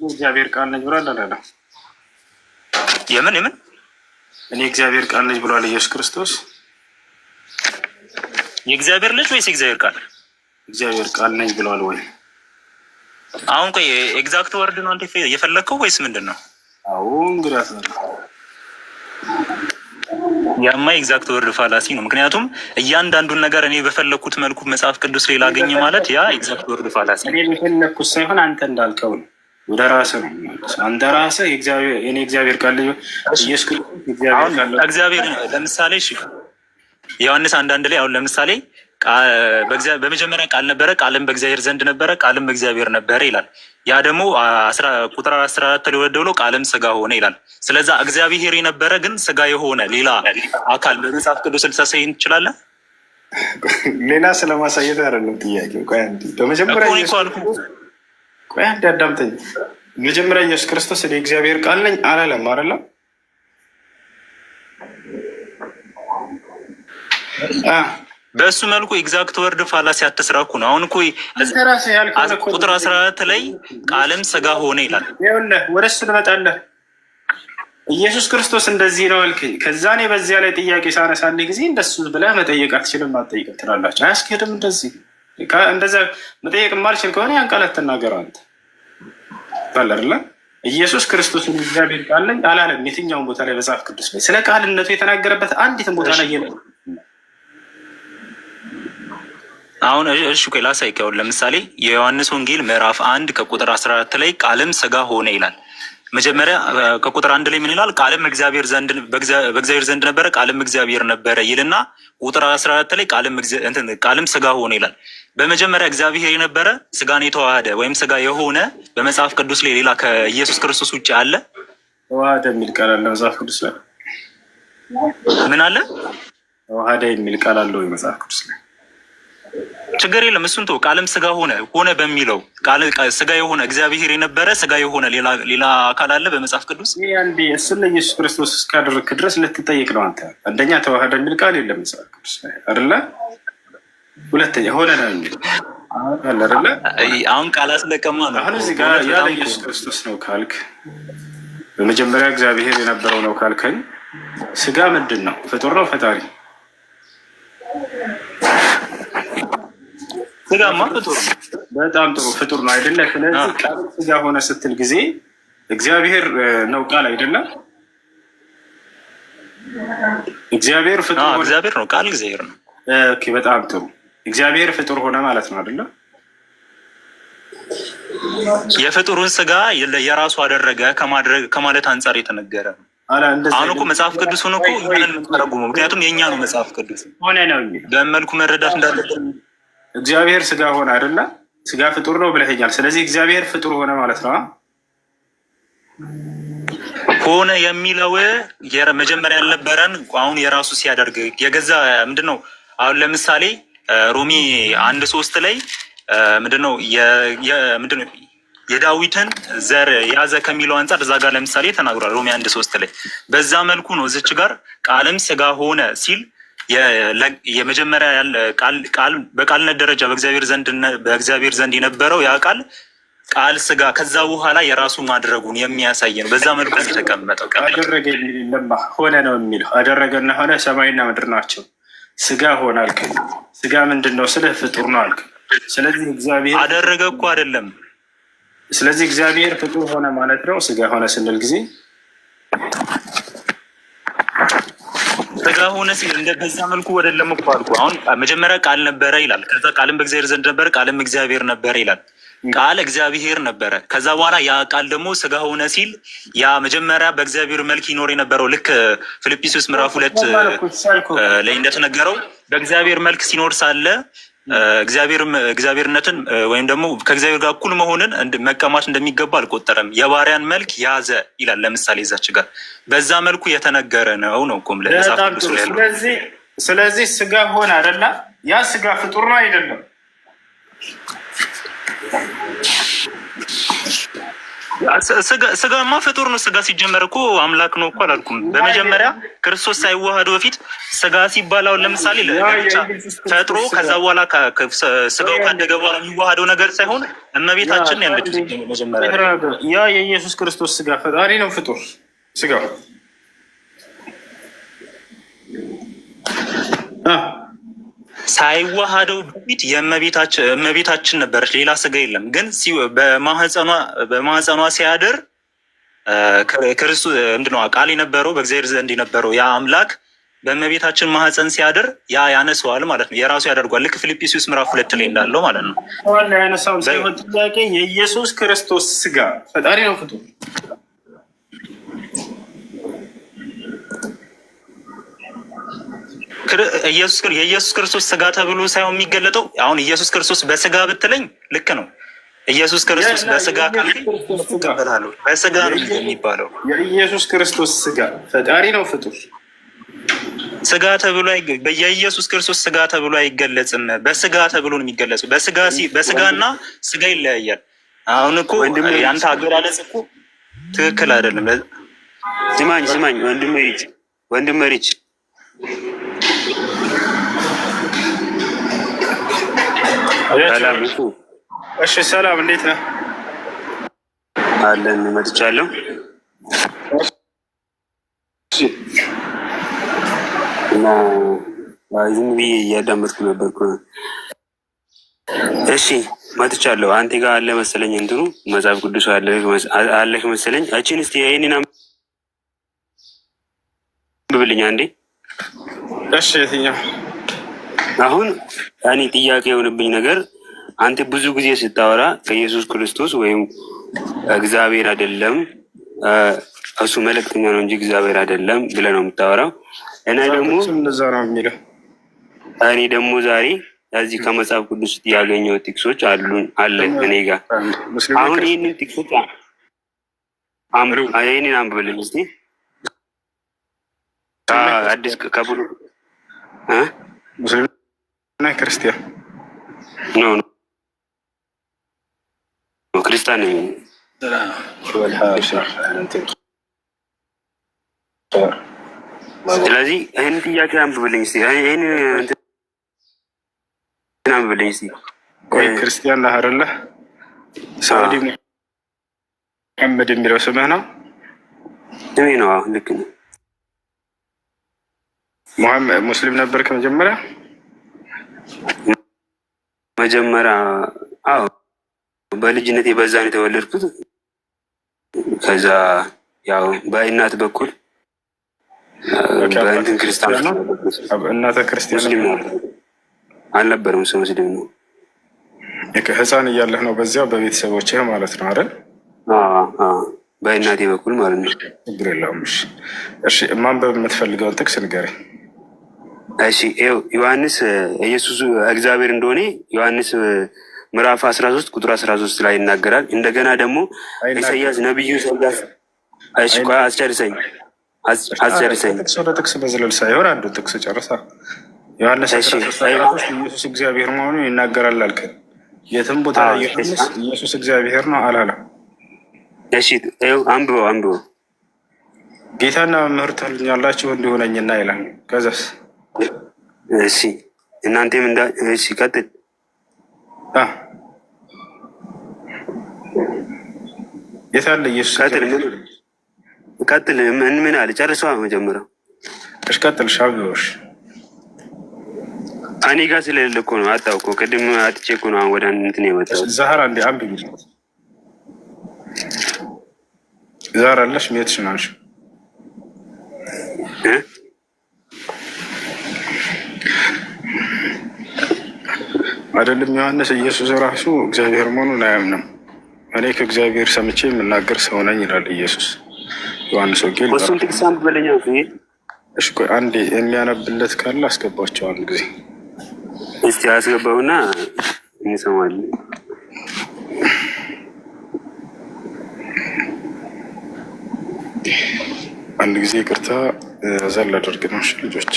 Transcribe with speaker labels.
Speaker 1: እግዚአብሔር ቃል ነኝ ብሏል አላለ?
Speaker 2: የምን
Speaker 1: እኔ እግዚአብሔር ቃል ነኝ ብሏል ኢየሱስ ክርስቶስ?
Speaker 2: የእግዚአብሔር ልጅ ወይስ የእግዚአብሔር ቃል?
Speaker 1: እግዚአብሔር ቃል ነኝ ብሏል ወይ?
Speaker 2: አሁን ቆይ ኤግዛክት ወርድ ነው አንተ የፈለከው ወይስ ምንድን ነው?
Speaker 1: አዎ እንግዲህ
Speaker 2: ያማ ኤግዛክት ወርድ ፋላሲ ነው። ምክንያቱም እያንዳንዱን ነገር እኔ በፈለኩት መልኩ መጽሐፍ ቅዱስ ላይ ላገኝ ማለት ያ ኤግዛክት ወርድ ፋላሲ ነው።
Speaker 1: እኔ በፈለኩት ሳይሆን አንተ እንዳልከው ነው። ወደ ራስህ ነው። አንተ ራስህ የእግዚአብሔር እኔ እግዚአብሔር ቃል ልጅ ኢየሱስ ክርስቶስ
Speaker 2: እግዚአብሔር ለምሳሌ እሺ ዮሐንስ አንዳንድ ላይ አሁን ለምሳሌ በመጀመሪያ ቃል ነበረ፣ ቃልም በእግዚአብሔር ዘንድ ነበረ፣ ቃልም በእግዚአብሔር ነበረ ይላል። ያ ደግሞ ቁጥር 14 ላይ ወደ ብሎ ቃልም ስጋ ሆነ ይላል። ስለዛ እግዚአብሔር የነበረ ግን ስጋ የሆነ ሌላ አካል በመጽሐፍ ቅዱስ ልታሳይ እንችላለን?
Speaker 1: ሌላ ስለማሳየት አይደለም ጥያቄው። ቆይ አንዴ በመጀመሪያ ቆይ አንዴ አዳምጠኝ። መጀመሪያ ኢየሱስ ክርስቶስ እኔ እግዚአብሔር ቃል ነኝ አላለም አይደለም?
Speaker 2: በእሱ መልኩ ኤግዛክት ወርድ ፋላሲ አትስራኩ ነው። አሁን እኮ ቁጥር 14 ላይ ቃልም ስጋ ሆነ ይላል።
Speaker 1: ይኸውልህ ወደ እሱ ልመጣለህ። ኢየሱስ ክርስቶስ እንደዚህ ነው አልከኝ። ከዛ እኔ በዚያ ላይ ጥያቄ ሳነሳልህ ጊዜ እንደሱ ብለህ መጠየቅ አትችልም አትጠይቅም ትላላችሁ። አያስኬድም። እንደዛ መጠየቅ ማልችል ከሆነ ያን ቃል አትናገር አንተ ባለርላ ኢየሱስ ክርስቶስን እግዚአብሔር ቃል ነኝ አላለም። የትኛውን ቦታ ላይ መጽሐፍ ቅዱስ ላይ ስለ ቃልነቱ የተናገረበት አንዲትን ቦታ ላይ
Speaker 2: አሁን እሺ ቆይ ላሳይህ። ለምሳሌ የዮሐንስ ወንጌል ምዕራፍ 1 ከቁጥር 14 ላይ ቃልም ስጋ ሆነ ይላል። መጀመሪያ ከቁጥር 1 ላይ ምን ይላል? ቃልም እግዚአብሔር ዘንድ በእግዚአብሔር ዘንድ ነበረ፣ ቃልም እግዚአብሔር ነበረ ይልና ቁጥር 14 ላይ ቃልም ስጋ ሆነ ይላል። በመጀመሪያ እግዚአብሔር የነበረ ስጋን የተዋሃደ ወይም ስጋ የሆነ በመጽሐፍ ቅዱስ ላይ ሌላ ከኢየሱስ ክርስቶስ ውጭ አለ?
Speaker 1: ተዋሃደ የሚል ቃል አለ መጽሐፍ ቅዱስ ላይ?
Speaker 2: ምን አለ?
Speaker 1: ተዋሃደ የሚል ቃል አለው መጽሐፍ ቅዱስ ላይ?
Speaker 2: ችግር የለም። እሱን ተው። ቃልም ስጋ ሆነ በሚለው ቃል ስጋ የሆነ እግዚአብሔር የነበረ ስጋ የሆነ ሌላ አካል አለ በመጽሐፍ ቅዱስ?
Speaker 1: አንዴ እሱን ለኢየሱስ ክርስቶስ እስካደረግክ ድረስ ልትጠይቅ ነው አንተ። አንደኛ ተዋህደ የሚል ቃል የለም መጽሐፍ ቅዱስ ላይ አይደለ? ሁለተኛ ሆነ ነው የሚል አለ አይደለ?
Speaker 2: አሁን ቃል አስለቀማ ነው።
Speaker 1: አሁን እዚህ ጋር ያለ ኢየሱስ ክርስቶስ ነው ካልክ፣ በመጀመሪያ እግዚአብሔር የነበረው ነው ካልከኝ፣ ስጋ ምንድን ነው? ፍጡር ነው ፈጣሪ?
Speaker 2: ስጋማ ፍጡር ነው።
Speaker 1: በጣም ጥሩ ፍጡር ነው አይደለ? ስለዚህ ቃል ስጋ ሆነ ስትል ጊዜ እግዚአብሔር ነው ቃል አይደለም? እግዚአብሔር ፍጡር ሆነ።
Speaker 2: እግዚአብሔር ነው ቃል እግዚአብሔር ነው።
Speaker 1: ኦኬ በጣም ጥሩ። እግዚአብሔር ፍጡር ሆነ ማለት ነው አይደለ?
Speaker 2: የፍጡሩን ስጋ የራሱ አደረገ ከማለት አንጻር የተነገረ ነው። አሁን እኮ መጽሐፍ ቅዱስን እኮ ይሄንን የምትተረጉመው ምክንያቱም የእኛ ነው መጽሐፍ ቅዱስ
Speaker 1: ሆነ ነው
Speaker 2: በመልኩ መረዳት እንዳለብን
Speaker 1: እግዚአብሔር ስጋ ሆነ አይደለ? ስጋ ፍጡር ነው ብለኸኛል። ስለዚህ እግዚአብሔር ፍጡር ሆነ ማለት ነው።
Speaker 2: ሆነ የሚለው መጀመሪያ ያልነበረን አሁን የራሱ ሲያደርግ የገዛ ምንድን ነው? አሁን ለምሳሌ ሮሜ 1:3 ላይ ምንድነው የዳዊትን ዘር ያዘ ከሚለው አንጻር እዛ ጋር ለምሳሌ ተናግሯል። ሮሜ 1:3 ላይ በዛ መልኩ ነው እዚች ጋር ቃልም ስጋ ሆነ ሲል የመጀመሪያ ያለ ቃል በቃልነት ደረጃ በእግዚአብሔር ዘንድ የነበረው ያ ቃል ስጋ ከዛ በኋላ የራሱ ማድረጉን የሚያሳይ ነው። በዛ መልኩ የተቀመጠው
Speaker 1: አደረገ ሆነ ነው የሚለው አደረገና ሆነ ሰማይና ምድር ናቸው። ስጋ ሆነ አልክ። ስጋ ምንድን ነው? ስለ ፍጡር ነው አልክ። ስለዚህ እግዚአብሔር
Speaker 2: አደረገ እኮ አይደለም።
Speaker 1: ስለዚህ እግዚአብሔር ፍጡር ሆነ ማለት ነው። ስጋ ሆነ ስንል ጊዜ
Speaker 2: ስጋ ሆነ ሲል በዛ መልኩ ወደለም እኮ አልኩ። አሁን መጀመሪያ ቃል ነበረ ይላል። ከዛ ቃልም በእግዚአብሔር ዘንድ ነበረ፣ ቃልም እግዚአብሔር ነበረ ይላል። ቃል እግዚአብሔር ነበረ። ከዛ በኋላ ያ ቃል ደግሞ ስጋ ሆነ ሲል ያ መጀመሪያ በእግዚአብሔር መልክ ይኖር የነበረው ልክ ፊልጵስዩስ ምዕራፍ 2 ላይ እንደተነገረው በእግዚአብሔር መልክ ሲኖር ሳለ እግዚአብሔርነትን ወይም ደግሞ ከእግዚአብሔር ጋር እኩል መሆንን መቀማት እንደሚገባ አልቆጠረም። የባሪያን መልክ ያዘ ይላል። ለምሳሌ እዛች ጋር በዛ መልኩ የተነገረ ነው እኮም ለመጽሐፍ ቅዱስ ላይ ያለው።
Speaker 1: ስለዚህ ስጋ ሆነ አይደለ? ያ ስጋ ፍጡር ነው አይደለም?
Speaker 2: ስጋማ ፍጡር ነው። ስጋ ሲጀመር እኮ አምላክ ነው እኮ አላልኩም። በመጀመሪያ ክርስቶስ ሳይዋሃዱ በፊት ስጋ ሲባል አሁን ለምሳሌ ለብቻ ፈጥሮ ከዛ በኋላ ስጋው ካደገ በኋላ የሚዋሃደው ነገር ሳይሆን እመቤታችን ያለችው መጀመሪያ
Speaker 1: ያ የኢየሱስ ክርስቶስ ስጋ ፈጣሪ ነው ፍጡር ስጋው
Speaker 2: ሳይዋሃደው በፊት የእመቤታችን ነበረች፣ ሌላ ስጋ የለም። ግን በማህፀኗ ሲያድር ክርስቶስ ምንድን ነው ቃል የነበረው በእግዚአብሔር ዘንድ የነበረው ያ አምላክ በእመቤታችን ማህፀን ሲያድር ያ ያነሰዋል ማለት ነው፣ የራሱ ያደርጓል። ልክ ፊልጵስዩስ ምዕራፍ 2 ላይ እንዳለው ማለት ነው።
Speaker 1: ዋና ያነሳውን ሳይሆን ጥያቄ የኢየሱስ ክርስቶስ ስጋ ፈጣሪ ነው ፍጡር
Speaker 2: የኢየሱስ ክርስቶስ ስጋ ተብሎ ሳይሆን የሚገለጠው አሁን ኢየሱስ ክርስቶስ በስጋ ብትለኝ ልክ ነው። ኢየሱስ ክርስቶስ በስጋ በስጋ ነው የሚባለው።
Speaker 1: የኢየሱስ ክርስቶስ ስጋ ፈጣሪ ነው ፍጡር
Speaker 2: ስጋ ተብሎ የኢየሱስ ክርስቶስ ስጋ ተብሎ አይገለጽም። በስጋ ተብሎ ነው የሚገለጸው። በስጋና ስጋ ይለያያል። አሁን እኮ ያንተ አገላለጽ እኮ ትክክል አይደለም።
Speaker 3: ስማኝ ወንድም ሪች
Speaker 1: እሺ ሰላም፣ እንዴት ነህ?
Speaker 3: አለን መጥቻለሁ። እና ዝም ብዬ እያዳመጥኩ ነበርኩ። እሺ መጥቻለሁ። አንተ ጋር አለ መሰለኝ እንትኑ መጽሐፍ ቅዱስ አለህ መሰለኝ። እቺን እስቲ ይሄንን አንብብልኝ አንዴ።
Speaker 1: እሺ የትኛው?
Speaker 3: አሁን እኔ ጥያቄ የሆነብኝ ነገር አንተ ብዙ ጊዜ ስታወራ ከኢየሱስ ክርስቶስ ወይም እግዚአብሔር አይደለም እሱ መልእክተኛ ነው እንጂ እግዚአብሔር አይደለም ብለህ ነው የምታወራው። እኔ ደግሞ ዛሬ እዚህ ከመጽሐፍ ቅዱስ ያገኘው ጥቅሶች አለ እኔ ጋር። አሁን ይህንን ጥቅሶች ይህንን አንብብልኝ እስኪ አዲስ ከብሉ
Speaker 1: ሙስሊም እና ክርስቲያን
Speaker 3: ነው ክርስቲያን ነኝ። ስለዚህ ይህን ጥያቄ አንብብልኝ እስኪ ይህን አንብብልኝ እስኪ።
Speaker 1: ክርስቲያን ነህ አይደለ? ሳዑዲ ሙሐመድ የሚለው ስምህ ነው?
Speaker 3: ስሜ ነው። ልክ ነው።
Speaker 1: ሙስሊም ነበርክ
Speaker 3: መጀመሪያ? አዎ በልጅነቴ በዛ ነው የተወለድኩት። ከዛ ያው በእናት በኩል በእንትን ክርስቲያን ነው።
Speaker 1: እናተ ክርስቲያን
Speaker 3: አልነበረም፣ ሰው ሙስሊም ነው።
Speaker 1: ህፃን እያለህ ነው በዚያው በቤተሰቦችህ ማለት ነው አይደል?
Speaker 3: በእናቴ በኩል ማለት ነው።
Speaker 1: ችግር የለውም። እሺ ማንበብ የምትፈልገውን ጥቅስ ንገረኝ።
Speaker 3: እሺ ይኸው ዮሐንስ ኢየሱስ እግዚአብሔር እንደሆነ ዮሐንስ ምዕራፍ 13 ቁጥር 13 ላይ ይናገራል። እንደገና ደግሞ ኢሳያስ ነብዩ ኢሳያስ አስጨርሰኝ
Speaker 1: ወደ ጥቅስ በዝለል ሳይሆን አንዱ ጥቅስ ጨርሳ ዮሐንስ ኢየሱስ እግዚአብሔር መሆኑን ይናገራል አልከን። የትም ቦታ ላይ ዮሐንስ ኢየሱስ እግዚአብሔር ነው አላለም።
Speaker 3: እሺ ይኸው አንብበው
Speaker 1: ጌታና መምህር ትሉኛላችሁ እንዲሁ ነኝና ይላል። ከዛስ
Speaker 3: እሺ እናንተም እሺ ቀጥል
Speaker 1: የታለ ኢየሱስ
Speaker 3: ቀጥል ምን አለ? ጨርሰዋ መጀመሪያው።
Speaker 1: እሺ ቀጥል። ሻብዮሽ
Speaker 3: እኔ ጋር ስለሌለ እኮ ነው። አጣው እኮ ቅድም አጥቼ እኮ ነው ወደ እንትን የመጣው።
Speaker 1: ዛህራ እንደ አንብቢ ዛህራ አለሽ ሜትሽ ናንሽ አይደለም ዮሐንስ ኢየሱስ ራሱ እግዚአብሔር መሆኑን አያምንም። እኔ ከእግዚአብሔር ሰምቼ የምናገር ሰው ነኝ ይላል ኢየሱስ ዮሐንስ ወንጌል።
Speaker 3: እሱን ጥቅስ አንብበልኝ።
Speaker 1: እሺ ቆይ አንዴ የሚያነብለት ካለ አስገባቸው። አንድ ጊዜ
Speaker 3: እስቲ አስገባውና እንሰማለን።
Speaker 1: አንድ ጊዜ ይቅርታ ዘል አድርግ ነው ልጆች